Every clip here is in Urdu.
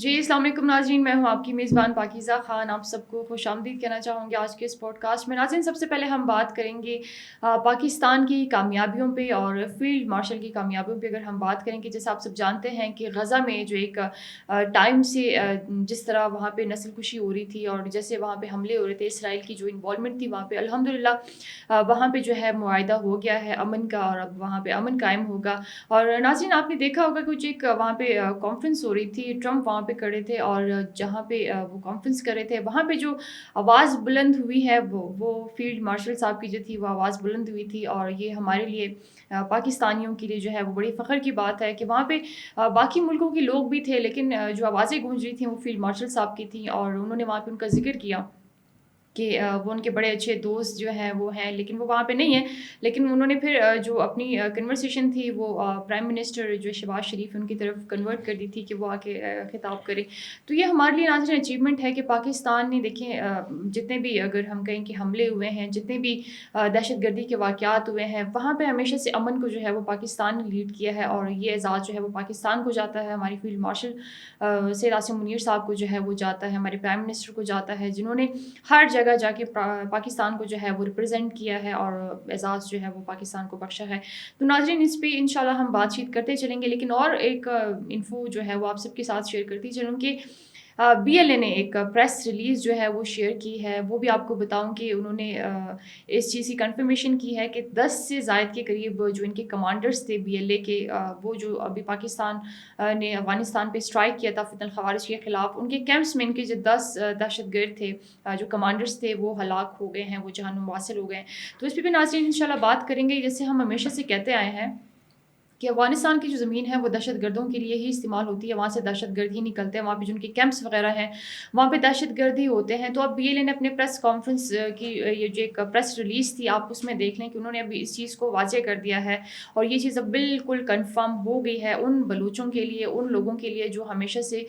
جی السلام علیکم ناظرین، میں ہوں آپ کی میزبان پاکیزہ خان. آپ سب کو خوش آمدید کہنا چاہوں گی آج کے اس پوڈ کاسٹ میں. ناظرین، سب سے پہلے ہم بات کریں گے پاکستان کی کامیابیوں پہ اور فیلڈ مارشل کی کامیابیوں پہ. اگر ہم بات کریں کہ جیسے آپ سب جانتے ہیں کہ غزہ میں جو ایک ٹائم سے جس طرح وہاں پہ نسل کشی ہو رہی تھی اور جیسے وہاں پہ حملے ہو رہے تھے، اسرائیل کی جو انوالومنٹ تھی وہاں پہ الحمدللہ وہاں پہ جو ہے معاہدہ ہو گیا ہے امن کا، اور اب وہاں پہ امن قائم ہوگا. اور ناظرین، آپ نے دیکھا ہوگا کچھ ایک وہاں پہ کانفرنس ہو رہی تھی، ٹرمپ وہاں پہ کھڑے تھے اور جہاں پہ وہ کانفرنس کر رہے تھے وہاں پہ جو آواز بلند ہوئی ہے وہ فیلڈ مارشل صاحب کی جو تھی وہ آواز بلند ہوئی تھی. اور یہ ہمارے لیے پاکستانیوں کے لیے جو ہے وہ بڑی فخر کی بات ہے کہ وہاں پہ باقی ملکوں کے لوگ بھی تھے، لیکن جو آوازیں گونج رہی تھیں وہ فیلڈ مارشل صاحب کی تھیں. اور انہوں نے وہاں پہ ان کا ذکر کیا کہ وہ ان کے بڑے اچھے دوست جو ہیں وہ ہیں، لیکن وہ وہاں پہ نہیں ہیں. لیکن انہوں نے پھر جو اپنی کنورسیشن تھی وہ پرائم منسٹر جو شہباز شریف ان کی طرف کنورٹ کر دی تھی کہ وہ آ کے خطاب کرے. تو یہ ہمارے لیے ناظرین اچیومنٹ ہے کہ پاکستان نے دیکھیں جتنے بھی اگر ہم کہیں کہ حملے ہوئے ہیں، جتنے بھی دہشت گردی کے واقعات ہوئے ہیں، وہاں پہ ہمیشہ سے امن کو جو ہے وہ پاکستان نے لیڈ کیا ہے. اور یہ اعزاز جو ہے وہ پاکستان کو جاتا ہے، ہماری فیلڈ مارشل سید عاصم منیر صاحب کو جو ہے وہ جاتا ہے، ہمارے پرائم منسٹر کو جاتا ہے، جنہوں نے ہر جگہ جا کے پاکستان کو جو ہے وہ ریپرزینٹ کیا ہے اور اعزاز جو ہے وہ پاکستان کو بخشا ہے. تو ناظرین، اس پہ انشاءاللہ ہم بات چیت کرتے چلیں گے، لیکن اور ایک انفو جو ہے وہ آپ سب کے ساتھ شیئر کرتی چلوں کہ بی ایل اے نے ایک پریس ریلیز جو ہے وہ شیئر کی ہے. وہ بھی آپ کو بتاؤں کہ انہوں نے اس چیز کی کنفرمیشن کی ہے کہ 10 سے زائد کے قریب جو ان کے کمانڈرز تھے بی ایل اے کے، وہ جو ابھی پاکستان نے افغانستان پہ اسٹرائک کیا تھا فتن الخوارج کے خلاف، ان کے کیمپس میں ان کے جو 10 دہشت گرد تھے، جو کمانڈرز تھے، وہ ہلاک ہو گئے ہیں، وہ جہنم واصل ہو گئے ہیں. تو اس پہ بھی ناظرین انشاءاللہ بات کریں گے. جیسے ہم ہمیشہ سے کہتے آئے ہیں کہ افغانستان کی جو زمین ہے وہ دہشت گردوں کے لیے ہی استعمال ہوتی ہے، وہاں سے دہشت گرد ہی نکلتے ہیں، وہاں پہ جو ان کے کیمپس وغیرہ ہیں وہاں پہ دہشت گرد ہی ہوتے ہیں. تو اب بی ایل اے نے اپنے پریس کانفرنس کی یہ جو ایک پریس ریلیز تھی، آپ اس میں دیکھ لیں کہ انہوں نے ابھی اس چیز کو واضح کر دیا ہے اور یہ چیز اب بالکل کنفرم ہو گئی ہے ان بلوچوں کے لیے، ان لوگوں کے لیے جو ہمیشہ سے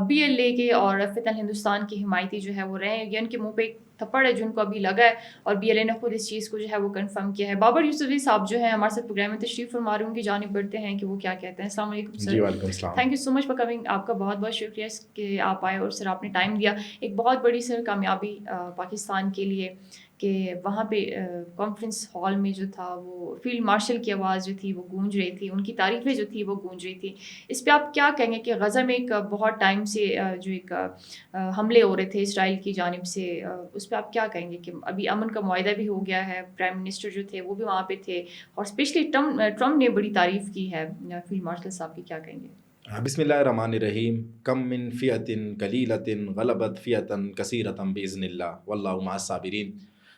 بی ایل اے کے اور فتن ہندوستان کی حمایتی جو ہے وہ رہے ہیں. یہ ان کے منہ پہ تھپڑ ہے جو ان کو ابھی لگا ہے، اور بی ایل اے نے خود اس چیز کو جو ہے وہ کنفرم کیا ہے. بابر یوسفی صاحب جو ہیں ہمارے ساتھ پروگرام میں تشریف فرما رہے ہیں، ان کی جانب بڑھتے ہیں کہ وہ کیا کہتے ہیں. السلام علیکم سر. جی وعلیکم السلام. Thank you so much for coming. آپ کا بہت بہت شکریہ کہ آپ آئے اور سر آپ نے ٹائم دیا. ایک بہت بڑی سر کامیابی پاکستان کے لیے کہ وہاں پہ کانفرنس ہال میں جو تھا وہ فیلڈ مارشل کی آواز جو تھی وہ گونج رہی تھی، ان کی تعریفیں جو تھی وہ گونج رہی تھی. اس پہ آپ کیا کہیں گے کہ غزہ میں ایک بہت ٹائم سے جو ایک حملے ہو رہے تھے اسرائیل کی جانب سے، اس پہ آپ کیا کہیں گے کہ ابھی امن کا معاہدہ بھی ہو گیا ہے، پرائم منسٹر جو تھے وہ بھی وہاں پہ تھے، اور اسپیشلی ٹرمپ نے بڑی تعریف کی ہے فیلڈ مارشل صاحب کی، کیا کہیں گے؟ بسم اللہ الرحمن الرحیم. کم من فئۃ قلیلۃ غلبت فئۃ کثیرۃ باذن اللہ واللہ مع الصابرین.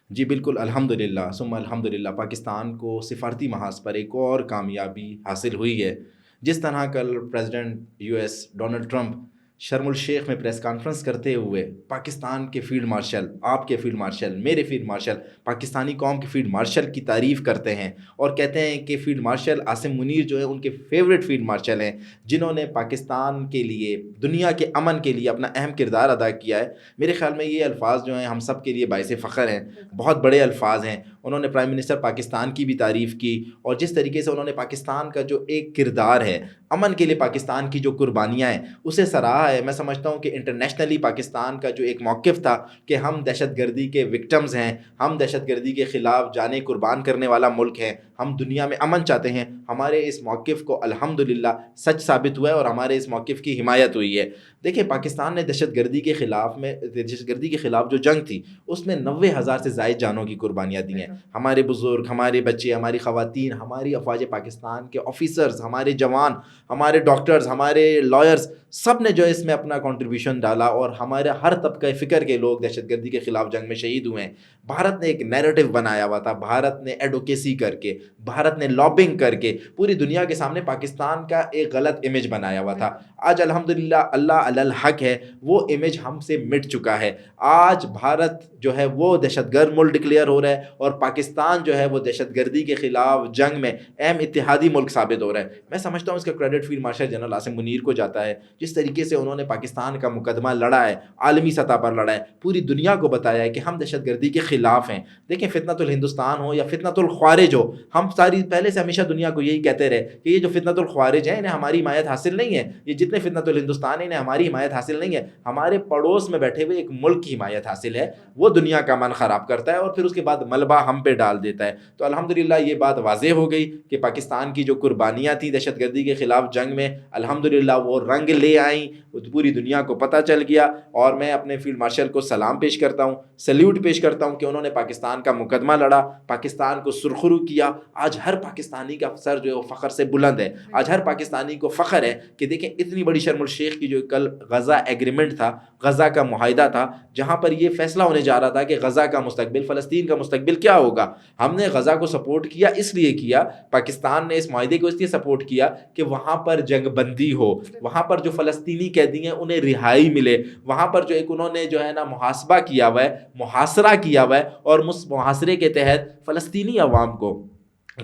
جی بالکل، الحمدللہ ثم الحمدللہ پاکستان کو سفارتی محاذ پر ایک اور کامیابی حاصل ہوئی ہے. جس طرح کل president U S Donald Trump شرم الشیخ میں پریس کانفرنس کرتے ہوئے پاکستان کے فیلڈ مارشل، آپ کے فیلڈ مارشل، میرے فیلڈ مارشل، پاکستانی قوم کے فیلڈ مارشل کی تعریف کرتے ہیں اور کہتے ہیں کہ فیلڈ مارشل عاصم منیر جو ہے ان کے فیوریٹ فیلڈ مارشل ہیں، جنہوں نے پاکستان کے لیے، دنیا کے امن کے لیے اپنا اہم کردار ادا کیا ہے. میرے خیال میں یہ الفاظ جو ہیں ہم سب کے لیے باعث فخر ہیں، بہت بڑے الفاظ ہیں. انہوں نے پرائم منسٹر پاکستان کی بھی تعریف کی، اور جس طریقے سے انہوں نے پاکستان کا جو ایک کردار ہے، امن کے لیے پاکستان کی جو قربانیاں ہیں، اسے سراہا ہے. میں سمجھتا ہوں کہ انٹرنیشنلی پاکستان کا جو ایک موقف تھا کہ ہم دہشت گردی کے وکٹمز ہیں، ہم دہشت گردی کے خلاف جانیں قربان کرنے والا ملک ہے، ہم دنیا میں امن چاہتے ہیں، ہمارے اس موقف کو الحمدللہ سچ ثابت ہوا ہے اور ہمارے اس موقف کی حمایت ہوئی ہے. دیکھیں، پاکستان نے دہشت گردی کے خلاف جو جنگ تھی اس میں 90,000 سے زائد جانوں کی قربانیاں دی ہیں. ہمارے بزرگ، ہمارے بچے، ہماری خواتین، ہماری افواج پاکستان کے آفیسرز، ہمارے جوان، ہمارے ڈاکٹرز، ہمارے لائرز، سب نے جو اس میں اپنا کنٹریبیوشن ڈالا، اور ہمارے ہر طبقہ فکر کے لوگ دہشت گردی کے خلاف جنگ میں شہید ہوئے ہیں. بھارت نے ایک نیریٹو بنایا ہوا تھا، بھارت نے ایڈوکیسی کر کے، بھارت نے لابنگ کر کے پوری دنیا کے سامنے پاکستان کا ایک غلط امیج بنایا ہوا تھا. آج الحمدللہ اللہ علی الحق ہے، وہ امیج ہم سے مٹ چکا ہے. آج بھارت جو ہے وہ دہشت گرد ملک ڈکلیئر ہو رہا ہے، اور پاکستان جو ہے وہ دہشت گردی کے خلاف جنگ میں اہم اتحادی ملک ثابت ہو رہا ہے. میں سمجھتا ہوں اس کا credit field marshal general Asim Munir کو جاتا ہے، جس طریقے سے انہوں نے پاکستان کا مقدمہ لڑا ہے، عالمی سطح پر لڑا ہے، پوری دنیا کو بتایا ہے کہ ہم دہشت گردی کے خلاف ہیں. دیکھیں فتنۃ الہندوستان ہو یا فتنۃ الخوارج ہو، ہم ساری پہلے سے ہمیشہ دنیا کو یہی کہتے رہے کہ یہ جو فتنۃ الخوارج ہیں انہیں ہماری حمایت حاصل نہیں ہے، یہ جتنے فتنۃ الہندوستان ہیں انہیں ہماری حمایت حاصل نہیں ہے، ہمارے پڑوس میں بیٹھے ہوئے ایک ملک کی حمایت حاصل ہے، وہ دنیا کا من خراب کرتا ہے اور پھر اس کے بعد ملبہ ہم پہ ڈال دیتا ہے. تو الحمدللہ یہ بات واضح ہو گئی کہ پاکستان کی جو قربانیاں تھیں دہشت گردی کے خلاف جنگ میں الحمدللہ وہ رنگ لے آئیں، پوری دنیا کو پتہ چل گیا. اور میں اپنے فیلڈ مارشل کو سلام پیش کرتا ہوں، سلیوٹ پیش کرتا ہوں کہ انہوں نے پاکستان کا مقدمہ لڑا، پاکستان کو سرخرو کیا. آج ہر پاکستانی کا سر جو ہے وہ فخر سے بلند ہے، آج ہر پاکستانی کو فخر ہے کہ دیکھیں اتنی بڑی شرم الشیخ کی جو کل غزہ ایگریمنٹ تھا، غزہ کا معاہدہ تھا، جہاں پر یہ فیصلہ ہونے جا رہا تھا کہ غزہ کا مستقبل، فلسطین کا مستقبل کیا ہوگا. ہم نے غزہ کو سپورٹ کیا، اس لیے کیا، پاکستان نے اس معاہدے کو اس لیے سپورٹ کیا کہ وہاں پر جنگ بندی ہو، وہاں پر جو فلسطینی قیدی ہیں انہیں رہائی ملے، وہاں پر جو ایک انہوں نے جو ہے نا محاسبہ کیا ہوا ہے، محاصرہ کیا ہوا ہے، اور اس محاصرے کے تحت فلسطینی عوام کو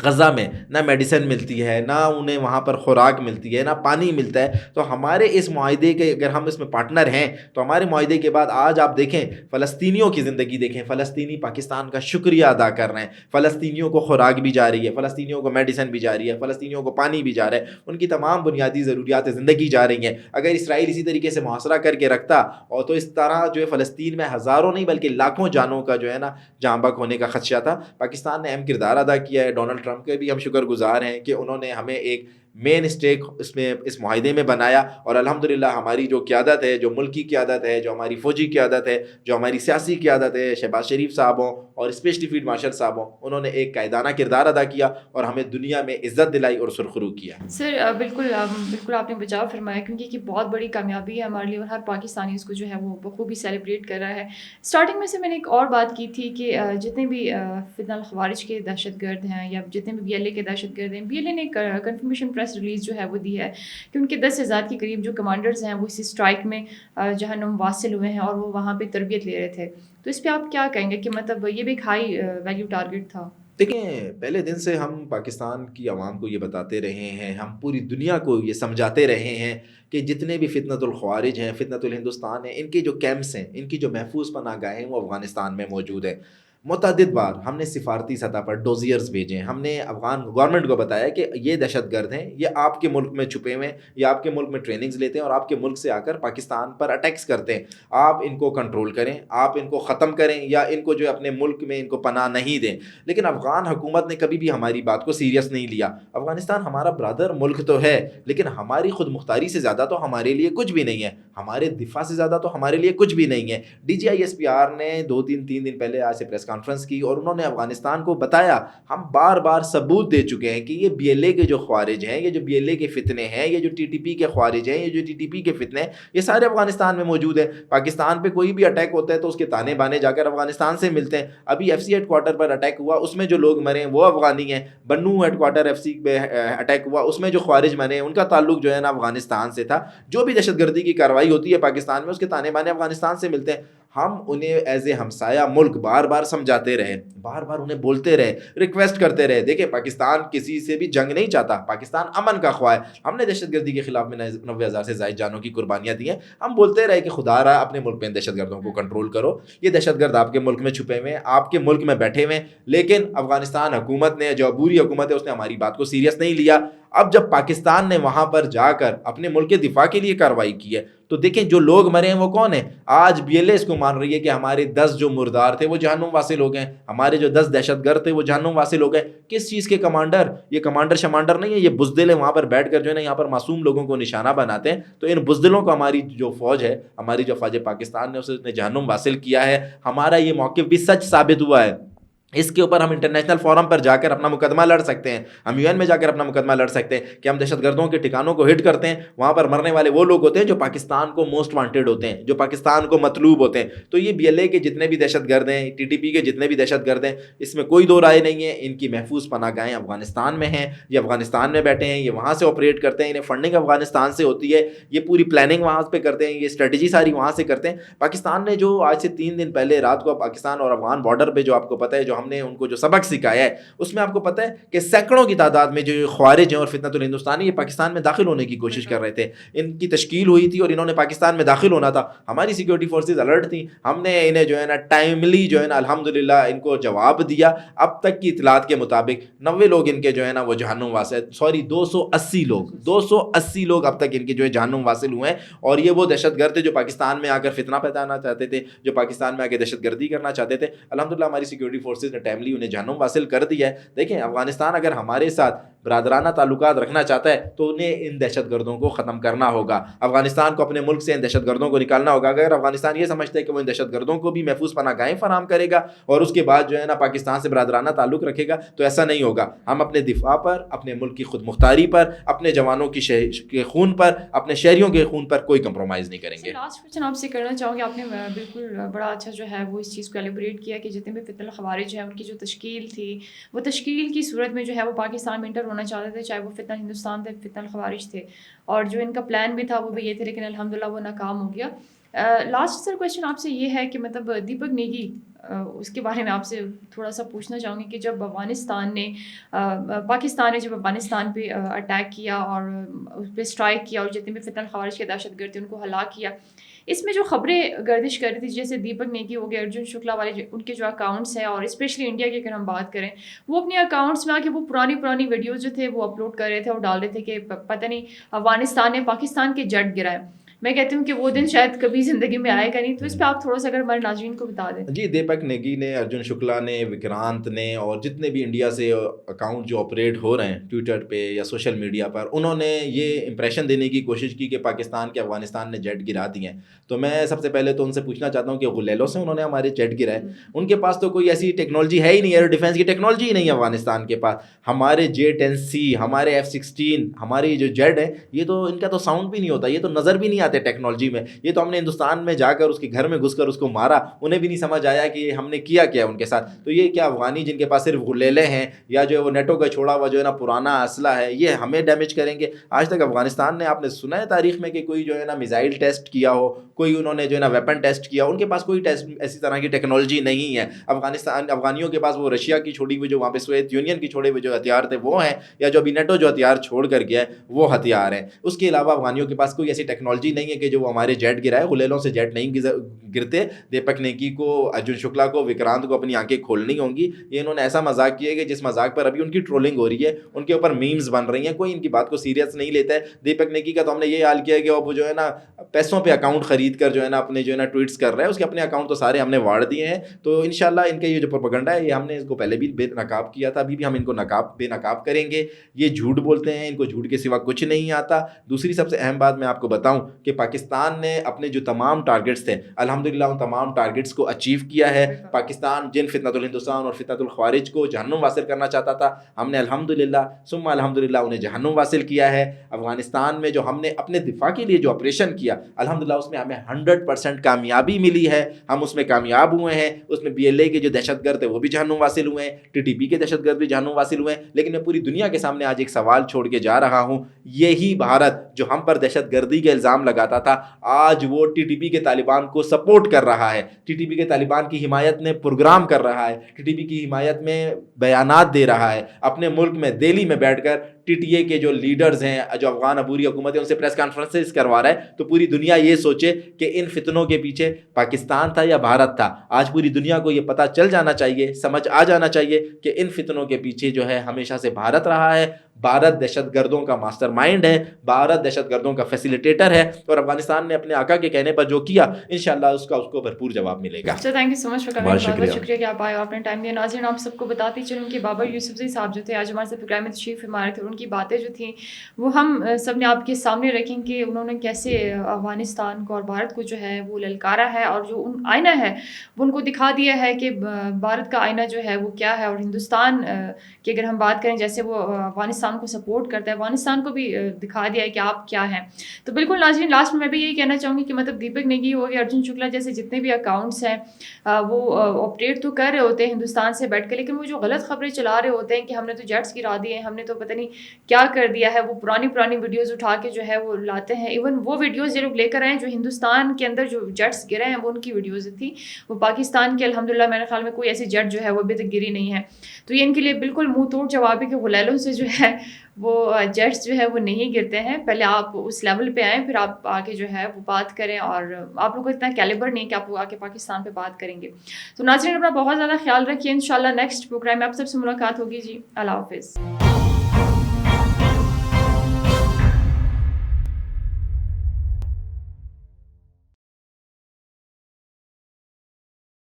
غزہ میں نہ میڈیسن ملتی ہے، نہ انہیں وہاں پر خوراک ملتی ہے، نہ پانی ملتا ہے. تو ہمارے اس معاہدے کے اگر ہم اس میں پارٹنر ہیں تو ہمارے معاہدے کے بعد آج آپ دیکھیں فلسطینیوں کی زندگی دیکھیں، فلسطینی پاکستان کا شکریہ ادا کر رہے ہیں، فلسطینیوں کو خوراک بھی جا رہی ہے، فلسطینیوں کو میڈیسن بھی جا رہی ہے، فلسطینیوں کو پانی بھی جا رہا ہے، ان کی تمام بنیادی ضروریات زندگی جا رہی ہیں. اگر اسرائیل اسی طریقے سے محاصرہ کر کے رکھتا اور تو اس طرح جو ہے فلسطین میں ہزاروں نہیں بلکہ لاکھوں جانوں کا جو ہے نا جاں بحق ہونے کا خدشہ تھا. پاکستان نے اہم کردار ادا کیا ہے، ڈونلڈ ٹرمپ کے بھی ہم شکر گزار ہیں کہ انہوں نے ہمیں ایک مین اسٹیک اس معاہدے میں بنایا. اور الحمدللہ ہماری جو قیادت ہے، جو ملکی قیادت ہے، جو ہماری فوجی قیادت ہے، جو ہماری سیاسی قیادت ہے، شہباز شریف صاحب ہوں اور اسپیشلی فیلڈ مارشل صاحب ہوں، انہوں نے ایک قائدانہ کردار ادا کیا اور ہمیں دنیا میں عزت دلائی اور سرخرو کیا. سر بالکل آپ نے بچاؤ فرمایا، کیونکہ یہ بہت بڑی کامیابی ہے ہمارے لیے اور ہر پاکستانی اس کو جو ہے وہ بخوبی سیلیبریٹ کر رہا ہے. اسٹارٹنگ میں سے میں نے ایک اور بات کی تھی کہ جتنے بھی فتنہ الخوارج کے دہشت گرد ہیں یا جتنے بھی BLA کے دہشت گرد ہیں، BLA نے کنفرمیشن پریس ریلیز جو ہے وہ دی ہے کہ ان کے 10,000 کے قریب جو کمانڈرز ہیں وہ اسی اسٹرائک میں جہنم واصل ہوئے ہیں اور وہ وہاں پہ تربیت لے رہے تھے. تو اس پہ آپ کیا کہیں گے کہ مطلب یہ بھی ایک ہائی ویلیو ٹارگیٹ تھا؟ دیکھیں پہلے دن سے ہم پاکستان کی عوام کو یہ بتاتے رہے ہیں، ہم پوری دنیا کو یہ سمجھاتے رہے ہیں کہ جتنے بھی فتنۃ الخوارج ہیں، فتنۃ الہندوستان ہیں، ان کے جو کیمپس ہیں، ان کی جو محفوظ پناہ گاہیں ہیں وہ افغانستان میں موجود ہیں. متعدد بار ہم نے سفارتی سطح پر ڈوزیئرز بھیجے، ہم نے افغان گورنمنٹ کو بتایا کہ یہ دہشت گرد ہیں، یہ آپ کے ملک میں چھپے ہوئے ہیں، یہ آپ کے ملک میں ٹریننگز لیتے ہیں اور آپ کے ملک سے آ کر پاکستان پر اٹیکس کرتے ہیں. آپ ان کو کنٹرول کریں، آپ ان کو ختم کریں یا ان کو جو اپنے ملک میں ان کو پناہ نہیں دیں. لیکن افغان حکومت نے کبھی بھی ہماری بات کو سیریس نہیں لیا. افغانستان ہمارا برادر ملک تو ہے، لیکن ہماری خود مختاری سے زیادہ تو ہمارے لیے کچھ بھی نہیں ہے، ہمارے دفاع سے زیادہ تو ہمارے لیے کچھ بھی نہیں ہے. DGI-SPR نے 2-3 دن پہلے آج سے پریس کانفرنس کی اور انہوں نے افغانستان کو بتایا، ہم بار بار ثبوت دے چکے ہیں کہ یہ BLA کے جو خوارج ہیں، یہ جو BLA کے فتنے ہیں، یہ جو TTP کے خوارج ہیں، یہ جو TTP کے فتنے ہیں، یہ سارے افغانستان میں موجود ہیں. پاکستان پہ کوئی بھی اٹیک ہوتا ہے تو اس کے تانے بانے جا کر افغانستان سے ملتے ہیں. ابھی FC ہیڈ کوارٹر پر اٹیک ہوا، اس میں جو لوگ مرے ہیں وہ افغانی ہیں. بنو ہیڈ کوارٹر FC پہ اٹیک ہوا، اس میں جو خوارج مرے ہیں ان کا تعلق جو ہے نا افغانستان سے تھا. جو بھی دہشت گردی کی کارروائی ہوتی ہے پاکستان میں، اس کے تانے بانے افغانستان سے ملتے ہیں. ہم انہیں ایز اے ہمسایہ ملک بار بار سمجھاتے رہے، بار بار انہیں بولتے رہے، ریکویسٹ کرتے رہے. دیکھیں پاکستان کسی سے بھی جنگ نہیں چاہتا، پاکستان امن کا خواہ ہے. ہم نے دہشت گردی کے خلاف میں 90,000 سے زائد جانوں کی قربانیاں دی ہیں. ہم بولتے رہے کہ خدا را اپنے ملک میں دہشت گردوں کو کنٹرول کرو، یہ دہشت گرد آپ کے ملک میں چھپے ہوئے ہیں، آپ کے ملک میں بیٹھے ہوئے ہیں. لیکن افغانستان حکومت نے، جو عبوری حکومت ہے، اس نے ہماری بات کو سیریس نہیں لیا. اب جب پاکستان نے وہاں پر جا کر اپنے ملک کے دفاع کے لیے کارروائی کی ہے تو دیکھیں جو لوگ مرے ہیں وہ کون ہیں. آج BLA اس کو مان رہی ہے کہ ہمارے 10 جو مردار تھے وہ جہنم واصل ہو گئے، ہمارے جو 10 دہشت گرد تھے وہ جہنم واصل ہو گئے. کس چیز کے کمانڈر؟ یہ کمانڈر شمانڈر نہیں ہے، یہ بزدل ہیں، وہاں پر بیٹھ کر جو ہے نا یہاں پر معصوم لوگوں کو نشانہ بناتے ہیں. تو ان بزدلوں کو ہماری جو فوج ہے، ہماری جو فوج پاکستان نے، اس نے جہنم واصل کیا ہے. ہمارا یہ موقف بھی سچ ثابت ہوا ہے. اس کے اوپر ہم انٹرنیشنل فورم پر جا کر اپنا مقدمہ لڑ سکتے ہیں، ہم UN میں جا کر اپنا مقدمہ لڑ سکتے ہیں کہ ہم دہشت گردوں کے ٹھکانوں کو ہٹ کرتے ہیں. وہاں پر مرنے والے وہ لوگ ہوتے ہیں جو پاکستان کو موسٹ وانٹیڈ ہوتے ہیں، جو پاکستان کو مطلوب ہوتے ہیں. تو یہ BLA کے جتنے بھی دہشت گرد ہیں، TTP کے جتنے بھی دہشت گرد ہیں، اس میں کوئی دو رائے نہیں ہے. ان کی محفوظ پناہ گاہیں افغانستان میں ہیں، یہ افغانستان میں بیٹھے ہیں، یہ وہاں سے آپریٹ کرتے ہیں، انہیں فنڈنگ افغانستان سے ہوتی ہے، یہ پوری پلاننگ وہاں پہ کرتے ہیں، یہ اسٹریٹجی ساری وہاں سے کرتے ہیں. پاکستان نے جو آج سے 3 دن پہلے رات کو پاکستان اور افغان بارڈر پہ جو آپ کو پتہ ہے جو جو ہم نے ان کو جو سبق سکھایا ہے اس میں آپ کو پتہ ہے کہ سینکڑوں کی تعداد میں جو خوارج ہیں اور فتنۃ الہندوستانی یہ پاکستان میں داخل ہونے کی کوشش کر رہے تھے. ان کی تشکیل ہوئی تھی اور انہوں نے پاکستان میں داخل ہونا تھا. ہماری سیکورٹی فورسز الرٹ تھیں, ہم نے انہیں جو ہے نا ٹائملی جو ہے نا الحمدللہ ان کو جواب دیا. اب تک کی اطلاعات کے مطابق 90 لوگ ان کے جو ہے نا وہ جہنم واصل, 280 لوگ اب تک ان کے جو ہے جہنم واصل ہوئے ہیں. اور یہ وہ دہشت گرد تھے جو پاکستان میں آ کر فتنہ پھیلانا چاہتے تھے, جو پاکستان میں آ کے دہشت گردی کرنا چاہتے تھے. الحمدللہ ہماری سیکورٹی فورسز نے ٹائملی انہیں جہنم واصل کر دیا ہے. دیکھیں افغانستان اگر ہمارے ساتھ برادرانہ تعلقات رکھنا چاہتا ہے تو انہیں ان دہشت گردوں کو ختم کرنا ہوگا. افغانستان کو اپنے ملک سے ان دہشت گردوں کو نکالنا ہوگا. اگر افغانستان یہ سمجھتا ہے کہ وہ ان دہشت گردوں کو بھی محفوظ پناہ گاہیں فراہم کرے گا اور اس کے بعد جو ہے نا پاکستان سے برادرانہ تعلق رکھے گا, تو ایسا نہیں ہوگا. ہم اپنے دفاع پر, اپنے ملک کی خود مختاری پر, اپنے جوانوں کے خون پر, اپنے شہریوں کے خون پر کوئی کمپرومائز نہیں کریں گے. لاسٹ کوشچن آپ سے کرنا چاہوں گی, آپ نے بالکل بڑا اچھا جو ہے وہ اس چیز کو ایلیبریٹ کیا کہ جتنے بھی فتنہ الخوارج ہیں ان کی جو تشکیل تھی وہ تشکیل کی صورت میں جو ہے وہ پاکستان میں انٹر ہونا چاہتے تھے, چاہے وہ فتنہ ہندوستان تھے, فتنہ الخوارج تھے, اور جو ان کا پلان بھی تھا وہ بھی یہ تھے, لیکن الحمدللہ وہ ناکام ہو گیا. لاسٹ سر کویشچن آپ سے یہ ہے کہ مطلب دیپک نیگی, اس کے بارے میں آپ سے تھوڑا سا پوچھنا چاہوں گی کہ جب پاکستان نے جب افغانستان پہ اٹیک کیا اور اس پہ اسٹرائک کیا اور جتنے بھی فتنہ الخوارج کے دہشت گرد تھے ان کو ہلاک کیا, اس میں جو خبریں گردش کر رہی تھی جیسے دیپک نیگی ہو گئے, ارجن شکلا والے ان کے جو اکاؤنٹس ہیں, اور اسپیشلی انڈیا کی اگر ہم بات کریں, وہ اپنے اکاؤنٹس میں آ کے وہ پرانی ویڈیوز جو تھے وہ اپلوڈ کر رہے تھے اور ڈال رہے تھے کہ پتہ نہیں افغانستان نے پاکستان کے جٹ گرائے. میں کہتی ہوں کہ وہ دن شاید کبھی زندگی میں آئے گا نہیں, تو اس پہ آپ تھوڑا سا اگر ہمارے ناظرین کو بتا دیں. جی, دیپک نیگی نے, ارجن شکلا نے, وکرانت نے اور جتنے بھی انڈیا سے اکاؤنٹ جو آپریٹ ہو رہے ہیں ٹویٹر پہ یا سوشل میڈیا پر, انہوں نے یہ امپریشن دینے کی کوشش کی کہ پاکستان کے افغانستان نے جیٹ گرا دیے ہیں. تو میں سب سے پہلے تو ان سے پوچھنا چاہتا ہوں کہ غلیلوں سے انہوں نے ہمارے جیٹ گرائے. ان کے پاس تو کوئی ایسی ٹیکنالوجی ہے ہی نہیں, ایئر ڈیفینس کی ٹیکنالوجی ہی نہیں ہے افغانستان کے پاس. ہمارے J-10C, ہمارے F-16, ہماری جو جیٹ ہے, یہ تو ان کا تو ساؤنڈ بھی نہیں ہوتا, یہ تو نظر بھی نہیں آتے ٹیکنالوجی میں. یہ تو ہم نے ہندوستان میں جا کر اس کے گھر میں گھس کر اس کو مارا, انہیں بھی نہیں سمجھ آیا کہ ہم نے کیا ان کے ساتھ. تو یہ کیا افغانی جن کے پاس صرف غلیلے ہیں یا جو ہے وہ نیٹو کا چھوڑا ہوا جو ہے نا پرانا اسلحہ ہے, یہ ہمیں ڈیمیج کریں گے؟ آج تک افغانستان نے, آپ نے سنا ہے تاریخ میں کہ کوئی جو ہے نا میزائل ٹیسٹ کیا ہو, کوئی انہوں نے جو ہے نا ویپن ٹیسٹ کیا؟ ان کے پاس کوئی ٹیسٹ ایسی طرح کی ٹیکنالوجی نہیں ہے. افغانیوں کے پاس وہ رشیا کی چھوڑی ہوئی جو وہاں پہ سوویت یونین کی چھوڑے ہوئے جو ہتھیار تھے وہ ہیں, یا جو ابھی نیٹو جو ہتھیار چھوڑ کر گیا ہے وہ ہتھیار ہیں. اس کے علاوہ افغانیوں کے پاس کوئی ایسی ٹیکنالوجی نہیں ہے کہ جو وہ ہمارے جیٹ گرائے. غلیلوں سے جیٹ نہیں گرتے. دیپک نیگی کو, ارجن شکلا کو, وکرانت کو اپنی آنکھیں کھولنی ہوں گی. یہ انہوں نے ایسا مذاق کیا کہ جس مذاق پر ابھی ان کی ٹرولنگ ہو رہی ہے, ان کے اوپر میمز بن رہی ہیں, کوئی ان کی بات کو سیریس نہیں لیتا ہے. دیپک نیگی کا تو ہم نے یہ حال کیا کہ وہ جو ہے نا پیسوں پہ اکاؤنٹ خرید کر جو ہے نا اپنے جو ہے نا ٹویٹس کر رہا ہے. اس کے اپنے اکاؤنٹ تو سارے ہم نے واڑ دیے ہیں. تو انشاءاللہ ان کا یہ جو پروپیگنڈا ہے یہ ہم نے اس کو پہلے بھی بے نقاب کیا تھا, ابھی بھی ہم ان کو بے نقاب کریں گے. یہ جھوٹ بولتے ہیں, ان کو جھوٹ کے سوا کچھ نہیں آتا. دوسری سب سے اہم بات میں آپ کو بتاؤں کہ پاکستان نے اپنے جو تمام ٹارگٹس تھے الحمدللہ ان تمام ٹارگٹس کو اچیو کیا ہے. پاکستان جن فتنۃ الہندوستان اور فتنۃ الخوارج کو جہنم واصل کرنا چاہتا تھا, ہم نے الحمدللہ ثم الحمدللہ انہیں جہنم واصل کیا ہے. افغانستان میں جو ہم نے اپنے دفاع کے لیے جو آپریشن کیا الحمدللہ اس میں ہمیں 100% کامیابی ملی ہے. ہم اس میں کامیاب ہوئے ہیں. اس میں BLA کے جو دہشت گرد تھے وہ بھی جہنم واصل ہوئے ہیں, TTP کے دہشت گرد بھی جہنم واصل ہوئے ہیں. لیکن میں پوری دنیا کے سامنے آج ایک سوال چھوڑ کے جا رہا ہوں, یہی بھارت جو ہم پر دہشت گردی کے الزام لگاتا تھا آج وہ TTP کے طالبان کو سپورٹ کر رہا ہے, TTP کے طالبان کی حمایت میں پروگرام کر رہا ہے, TTP کی حمایت میں بیانات دے رہا ہے. اپنے ملک میں دہلی میں بیٹھ کر TTA کے جو لیڈرز ہیں, جو افغان عبوری حکومت ہے, ان سے پریس کانفرنسز کروا رہا ہے. تو پوری دنیا یہ سوچے کہ ان فتنوں کے پیچھے پاکستان تھا یا بھارت تھا. آج پوری دنیا کو یہ پتہ چل جانا چاہیے, سمجھ آ جانا چاہیے کہ ان فتنوں کے پیچھے جو ہے ہمیشہ سے بھارت رہا ہے. بھارت دہشت گردوں کا ماسٹر مائنڈ ہے, بھارت دہشت گردوں کا فیسیلیٹیٹر ہے, اور افغانستان نے اپنے آقا کے کہنے پر جو کیا انشاءاللہ اس کو بھرپور جواب ملے گا. Sir thank you so much for coming, بہت شکریہ کہ آپ آئے, آپ نے ٹائم دیا. ناظرین آپ سب کو بتاتی چلوں کہ بابر یوسفزئی صاحب جو تھے آج ہمارے ساتھ پروگرام میں تشریف فرما رہے تھے, اور ان کی باتیں جو تھیں وہ ہم سب نے آپ کے سامنے رکھیں کہ انہوں نے کیسے افغانستان کو اور بھارت کو جو ہے وہ للکارا ہے, اور جو ان آئینہ ہے وہ ان کو دکھا دیا ہے کہ بھارت کا آئینہ جو ہے وہ کیا ہے, اور ہندوستان کی اگر ہم بات کریں جیسے وہ افغانستان کو سپورٹ کرتا ہے, افغانستان کو بھی دکھا دیا ہے کہ آپ کیا ہیں. تو بالکل ناظرین لاسٹ میں بھی یہی کہنا چاہوں گی کہ مطلب دیپک نیگی ہو گیا, ارجن شکلا جیسے جتنے بھی اکاؤنٹس ہیں وہ آپریٹ تو کر رہے ہوتے ہیں ہندوستان سے بیٹھ کے, لیکن وہ جو غلط خبریں چلا رہے ہوتے ہیں کہ ہم نے تو جیٹس گرا دیے ہیں, ہم نے تو پتہ نہیں کیا کر دیا ہے. وہ پرانی ویڈیوز اٹھا کے جو ہے وہ لاتے ہیں. ایون وہ ویڈیوز یہ لوگ لے کر آئے ہیں جو ہندوستان کے اندر جو جیٹس گرے ہیں وہ ان کی ویڈیوز تھی. وہ پاکستان کے الحمدللہ میرے خیال میں کوئی ایسی جیٹ جو ہے وہ ابھی تک گری نہیں ہے. تو یہ ان کے لیے بالکل منہ توڑ جواب ہے کہ غلیلوں سے جو ہے وہ جیٹس جو ہے وہ نہیں گرتے ہیں. پہلے آپ اس لیول پہ آئیں, پھر آپ آگے جو ہے وہ بات کریں, اور آپ لوگوں کو اتنا کیلیبر نہیں کہ آپ آ کے پاکستان پہ بات کریں گے. تو ناظرین اپنا بہت زیادہ خیال رکھیے. انشاءاللہ نیکسٹ پروگرام میں آپ سب سے ملاقات ہوگی. جی اللہ حافظ.